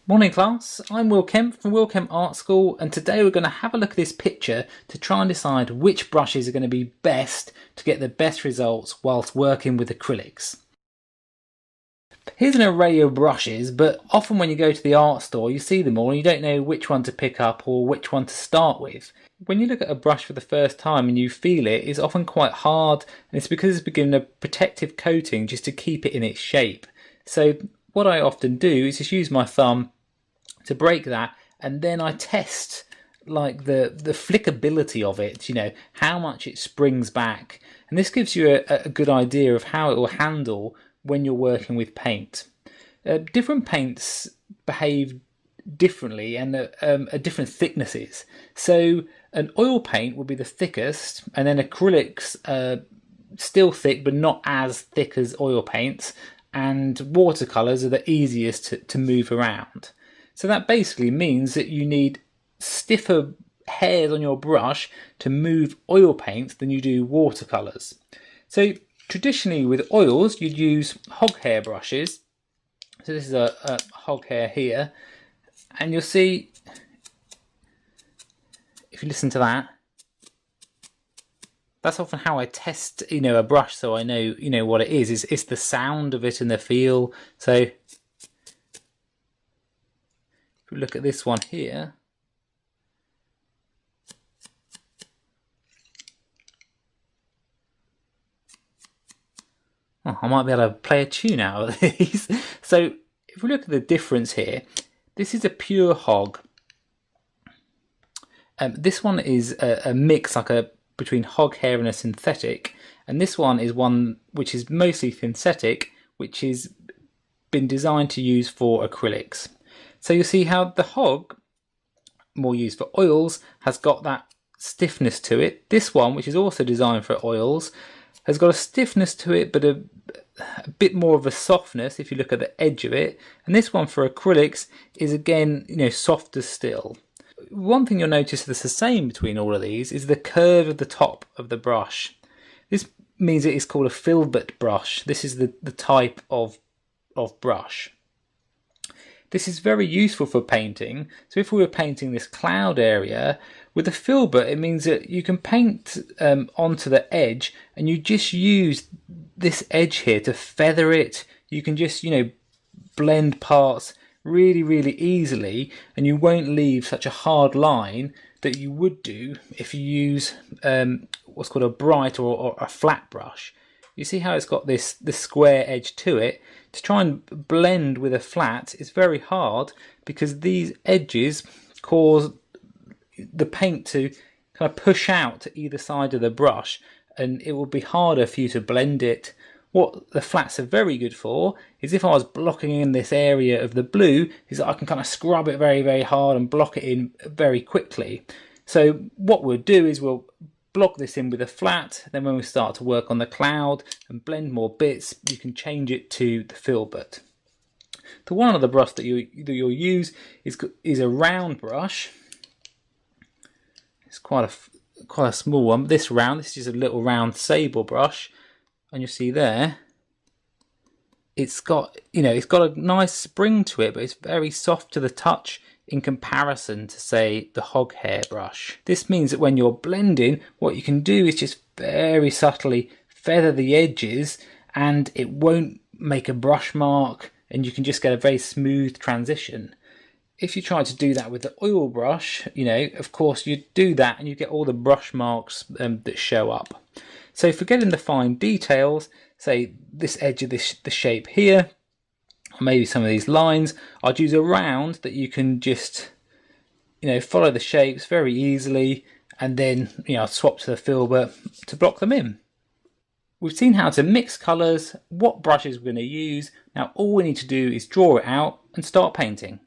Morning class, I'm Will Kemp from Will Kemp Art School, and today we're going to have a look at this picture to try and decide which brushes are going to be best to get the best results whilst working with acrylics. Here's an array of brushes, but often when you go to the art store you see them all and you don't know which one to pick up or which one to start with. When you look at a brush for the first time and you feel it, it's often quite hard, and it's because it's been given a protective coating just to keep it in its shape. So what I often do is just use my thumb to break that, and then I test like the flickability of it, how much it springs back, and this gives you a good idea of how it will handle when you're working with paint. Different paints behave differently and at different thicknesses. So an oil paint would be the thickest, and then acrylics are still thick but not as thick as oil paints, and watercolours are the easiest to move around. So that basically means that you need stiffer hairs on your brush to move oil paints than you do watercolours. So traditionally with oils you'd use hog hair brushes. So this is a hog hair here, and you'll see, if you listen to that, that's often how I test a brush, so I know what it is. It's the sound of it and the feel. So if we look at this one here, I might be able to play a tune out of these. So if we look at the difference here, this is a pure hog. This one is a mix between hog hair and a synthetic, and this one is one which is mostly synthetic, which has been designed to use for acrylics. So you see how the hog, more used for oils, has got that stiffness to it. This one, which is also designed for oils, has got a stiffness to it but a bit more of a softness if you look at the edge of it, and this one for acrylics is again softer still. One thing you'll notice that's the same between all of these is the curve of the top of the brush. This means it is called a filbert brush. This is the type of brush. This is very useful for painting. So if we were painting this cloud area, with the filbert it means that you can paint onto the edge, and you just use this edge here to feather it. You can just blend parts really easily, and you won't leave such a hard line that you would do if you use what's called a bright or a flat brush. You see how it's got this square edge to it. To try and blend with a flat is very hard because these edges cause the paint to kind of push out to either side of the brush, and it will be harder for you to blend it. What the flats are very good for is if I was blocking in this area of the blue, is that I can kind of scrub it very hard and block it in very quickly. So what we'll do is we'll block this in with a flat, then when we start to work on the cloud and blend more bits, you can change it to the filbert. The one other brush that you'll use is a round brush. It's quite a small one, but this is just a little round sable brush, and you'll see there it's got a nice spring to it, but it's very soft to the touch in comparison to, say, the hog hair brush. This means that when you're blending, what you can do is just very subtly feather the edges, and it won't make a brush mark, and you can just get a very smooth transition. If you try to do that with the oil brush, of course you do that and you get all the brush marks that show up. So forgetting the fine details, say this edge of the shape here, or maybe some of these lines, I'd use a round that you can just follow the shapes very easily, and then I'll swap to the filbert to block them in. We've seen how to mix colours, what brushes we're going to use. Now all we need to do is draw it out and start painting.